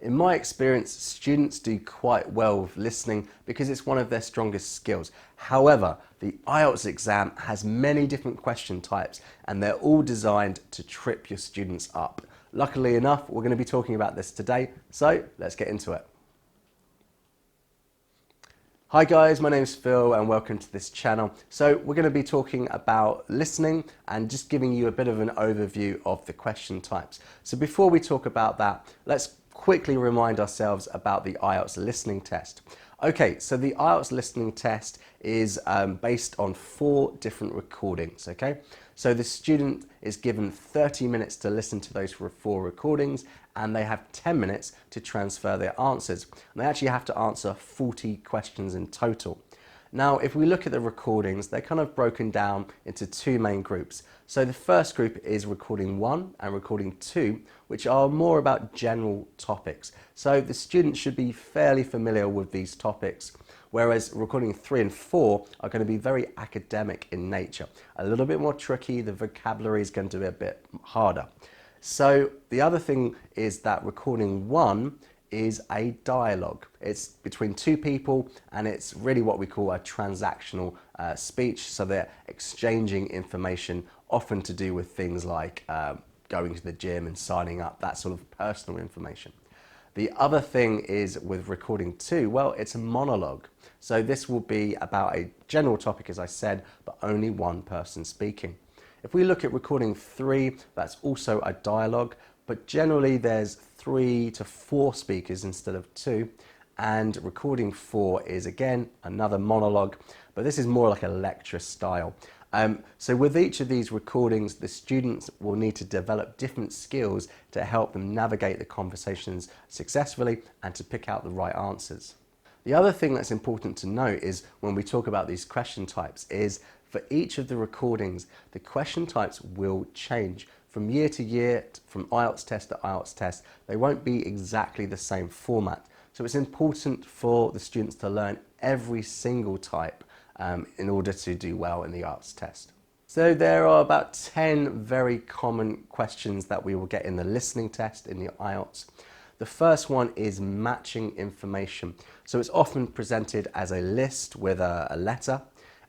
In my experience, students do quite well with listening because it's one of their strongest skills. However, the IELTS exam has many different question types and they're all designed to trip your students up. Luckily enough, we're going to be talking about this today, so let's get into it. Hi guys, my name is Phil and welcome to this channel. So we're going to be talking about listening and just giving you a bit of an overview of the question types. So before we talk about that, let's quickly remind ourselves about the IELTS listening test. Okay, so the IELTS listening test is based on 4 different recordings, okay? So the student is given 30 minutes to listen to those 4 recordings and they have 10 minutes to transfer their answers. And they actually have to answer 40 questions in total. Now, if we look at the recordings, they're kind of broken down into 2 main groups. So the first group is recording 1 and recording 2, which are more about general topics. So the student should be fairly familiar with these topics, whereas recording 3 and 4 are going to be very academic in nature. A little bit more tricky, the vocabulary is going to be a bit harder. So the other thing is that recording 1 is a dialogue. It's between 2 people and it's really what we call a transactional speech. So they're exchanging information, often to do with things like going to the gym and signing up, that sort of personal information. The other thing is with recording 2, well, it's a monologue. So this will be about a general topic, as I said, but only one person speaking. If we look at recording 3, that's also a dialogue, but generally there's 3 to 4 speakers instead of 2, and recording 4 is again another monologue, but this is more like a lecture style. So with each of these recordings, the students will need to develop different skills to help them navigate the conversations successfully and to pick out the right answers. The other thing that's important to note is when we talk about these question types is for each of the recordings, the question types will change from year to year, from IELTS test to IELTS test. They won't be exactly the same format. So it's important for the students to learn every single type in order to do well in the IELTS test. So there are about 10 very common questions that we will get in the listening test in the IELTS. The first one is matching information. So it's often presented as a list with a letter,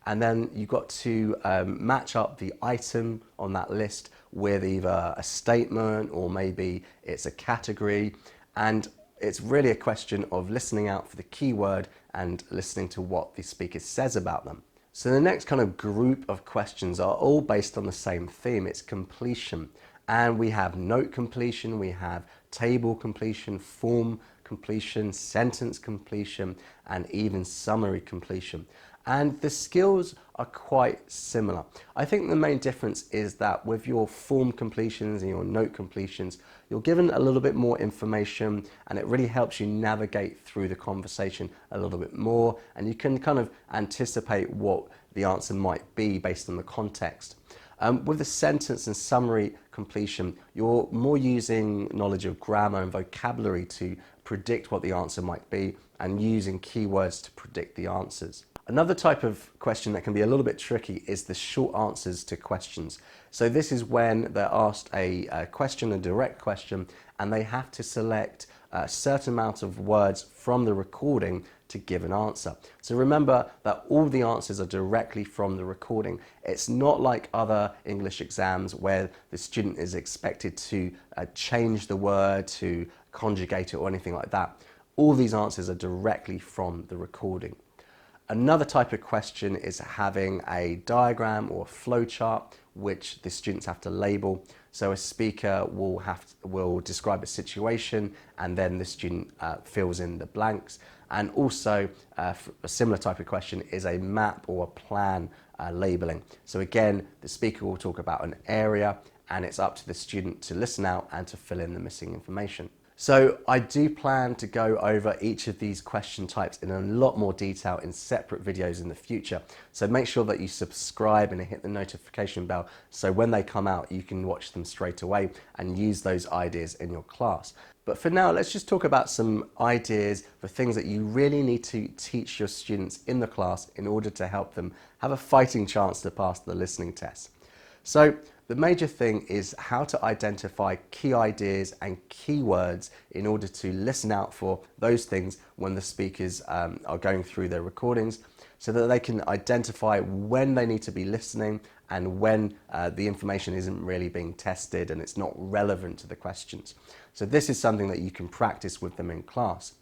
and then you've got to match up the item on that list with either a statement or maybe it's a category, and it's really a question of listening out for the keyword and listening to what the speaker says about them. So the next kind of group of questions are all based on the same theme. It's completion, and we have note completion, we have table completion, form completion, sentence completion, and even summary completion. And the skills are quite similar. I think the main difference is that with your form completions and your note completions, you're given a little bit more information and it really helps you navigate through the conversation a little bit more, and you can kind of anticipate what the answer might be based on the context. With the sentence and summary completion, you're more using knowledge of grammar and vocabulary to predict what the answer might be and using keywords to predict the answers. Another type of question that can be a little bit tricky is the short answers to questions. So this is when they're asked a question, a direct question, and they have to select a certain amount of words from the recording to give an answer. So remember that all the answers are directly from the recording. It's not like other English exams where the student is expected to change the word, to conjugate it or anything like that. All these answers are directly from the recording. Another type of question is having a diagram or a flow chart which the students have to label. So a speaker will describe a situation and then the student fills in the blanks. And also a similar type of question is a map or a plan labeling. So again, the speaker will talk about an area and it's up to the student to listen out and to fill in the missing information. So I do plan to go over each of these question types in a lot more detail in separate videos in the future. So make sure that you subscribe and hit the notification bell so when they come out you can watch them straight away and use those ideas in your class. But for now, let's just talk about some ideas for things that you really need to teach your students in the class in order to help them have a fighting chance to pass the listening test. So The major thing is how to identify key ideas and keywords in order to listen out for those things when the speakers are going through their recordings, so that they can identify when they need to be listening and when the information isn't really being tested and it's not relevant to the questions. So this is something that you can practice with them in class.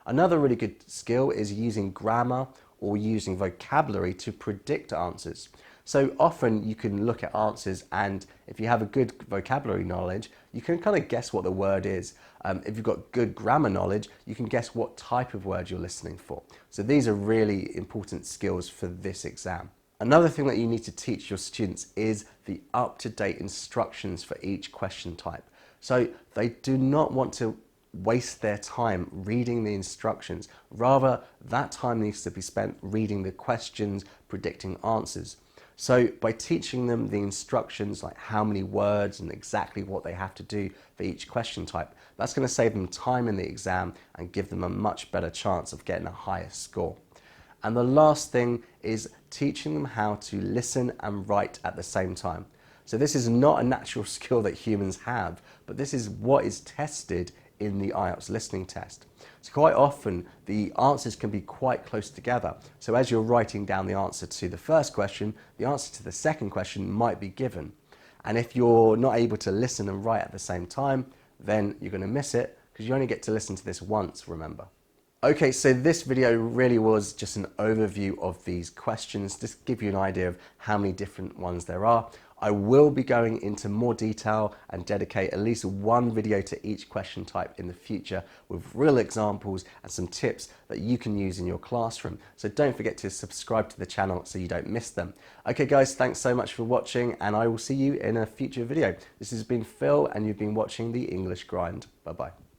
Another really good skill is using grammar or using vocabulary to predict answers. So often you can look at answers, and if you have a good vocabulary knowledge, you can kind of guess what the word is. If you've got good grammar knowledge, you can guess what type of word you're listening for. So these are really important skills for this exam. Another thing that you need to teach your students is the up-to-date instructions for each question type. So they do not want to waste their time reading the instructions. Rather, that time needs to be spent reading the questions, predicting answers. So by teaching them the instructions, like how many words and exactly what they have to do for each question type, that's going to save them time in the exam and give them a much better chance of getting a higher score. And the last thing is teaching them how to listen and write at the same time. So this is not a natural skill that humans have, but this is what is tested in the IELTS listening test. So quite often the answers can be quite close together. So as you're writing down the answer to the first question, the answer to the second question might be given. And if you're not able to listen and write at the same time, then you're going to miss it, because you only get to listen to this once, remember. Okay, so this video really was just an overview of these questions, just to give you an idea of how many different ones there are. I will be going into more detail and dedicate at least one video to each question type in the future with real examples and some tips that you can use in your classroom. So don't forget to subscribe to the channel so you don't miss them. Okay guys, thanks so much for watching, and I will see you in a future video. This has been Phil and you've been watching The English Grind. Bye bye.